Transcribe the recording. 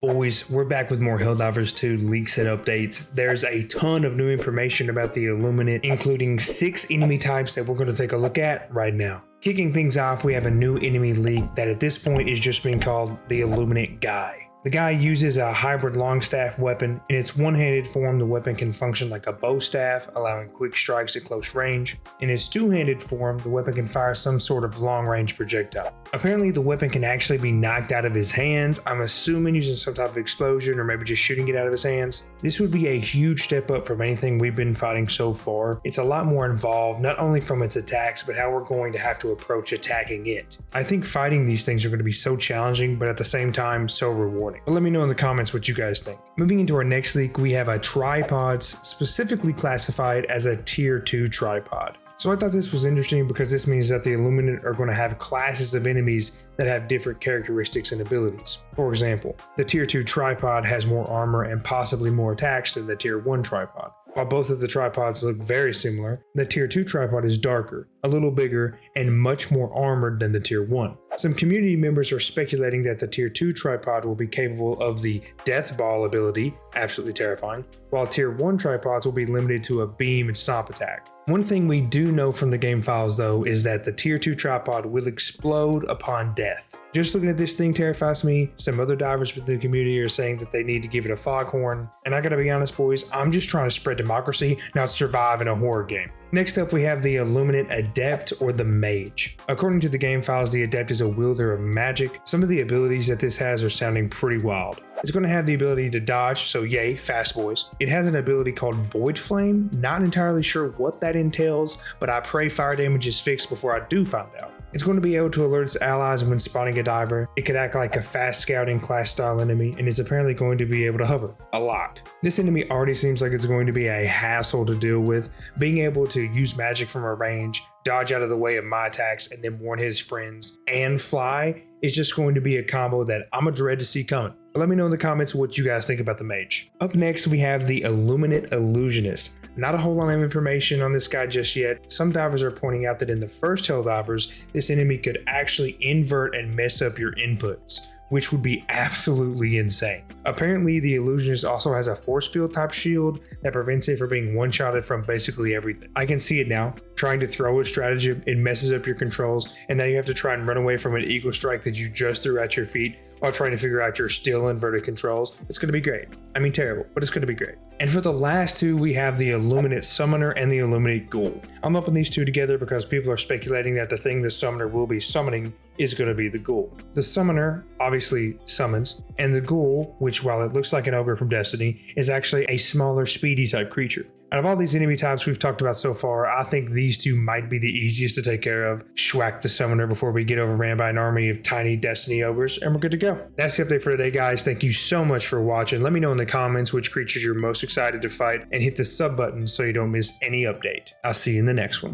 Boys, we're back with more Helldivers 2 leaks and updates. There's a ton of new information about the Illuminate, including 6 enemy types that we're going to take a look at right now. Kicking things off, we have a new enemy leak that at this point is just being called the Illuminate Guy. The guy uses a hybrid longstaff weapon. In its one-handed form, the weapon can function like a bow staff, allowing quick strikes at close range. In its two-handed form, the weapon can fire some sort of long-range projectile. Apparently, the weapon can actually be knocked out of his hands. I'm assuming using some type of explosion or maybe just shooting it out of his hands. This would be a huge step up from anything we've been fighting so far. It's a lot more involved, not only from its attacks, but how we're going to have to approach attacking it. I think fighting these things are going to be so challenging, but at the same time, so rewarding. But let me know in the comments what you guys think. Moving into our next leak, we have a tripod specifically classified as a tier 2 tripod. So I thought this was interesting because this means that the Illuminate are going to have classes of enemies that have different characteristics and abilities. For example, the tier 2 tripod has more armor and possibly more attacks than the tier 1 tripod. While both of the tripods look very similar, the tier 2 tripod is darker, a little bigger, and much more armored than the tier 1. Some community members are speculating that the tier 2 tripod will be capable of the death ball ability, absolutely terrifying, while tier 1 tripods will be limited to a beam and stomp attack. One thing we do know from the game files though is that the tier 2 tripod will explode upon death. Just looking at this thing terrifies me. Some other divers within the community are saying that they need to give it a foghorn. And I gotta be honest boys, I'm just trying to spread democracy, not survive in a horror game. Next up we have the Illuminate Adept or the Mage. According to the game files, the Adept is a wielder of magic. Some of the abilities that this has are sounding pretty wild. It's going to have the ability to dodge, so yay, fast boys. It has an ability called Void Flame. Not entirely sure what that entails, but I pray fire damage is fixed before I do find out. It's going to be able to alert its allies when spotting a diver. It could act like a fast scouting class style enemy, and it's apparently going to be able to hover a lot. This enemy already seems like it's going to be a hassle to deal with. Being able to use magic from a range, dodge out of the way of my attacks, and then warn his friends and fly is just going to be a combo that I'm a dread to see coming. But let me know in the comments what you guys think about the Mage. Up next, we have the Illuminate Illusionist. Not a whole lot of information on this guy just yet. Some divers are pointing out that in the first Helldivers, this enemy could actually invert and mess up your inputs, which would be absolutely insane. Apparently, the Illusionist also has a force field type shield that prevents it from being one-shotted from basically everything. I can see it now. Trying to throw a stratagem, it messes up your controls, and now you have to try and run away from an eagle strike that you just threw at your feet while trying to figure out your still inverted controls. It's going to be great. I mean terrible, but it's going to be great. And for the last two, we have the Illuminate Summoner and the Illuminate Ghoul. I'm lumping these two together because people are speculating that the thing the Summoner will be summoning is going to be the Ghoul. The Summoner obviously summons, and the Ghoul, which while it looks like an ogre from Destiny, is actually a smaller speedy type creature. Out of all these enemy types we've talked about so far, I think these two might be the easiest to take care of. Schwack the Summoner before we get overran by an army of tiny Destiny ogres, and we're good to go. That's the update for today, guys. Thank you so much for watching. Let me know in the comments which creatures you're most excited to fight, and hit the sub button so you don't miss any update. I'll see you in the next one.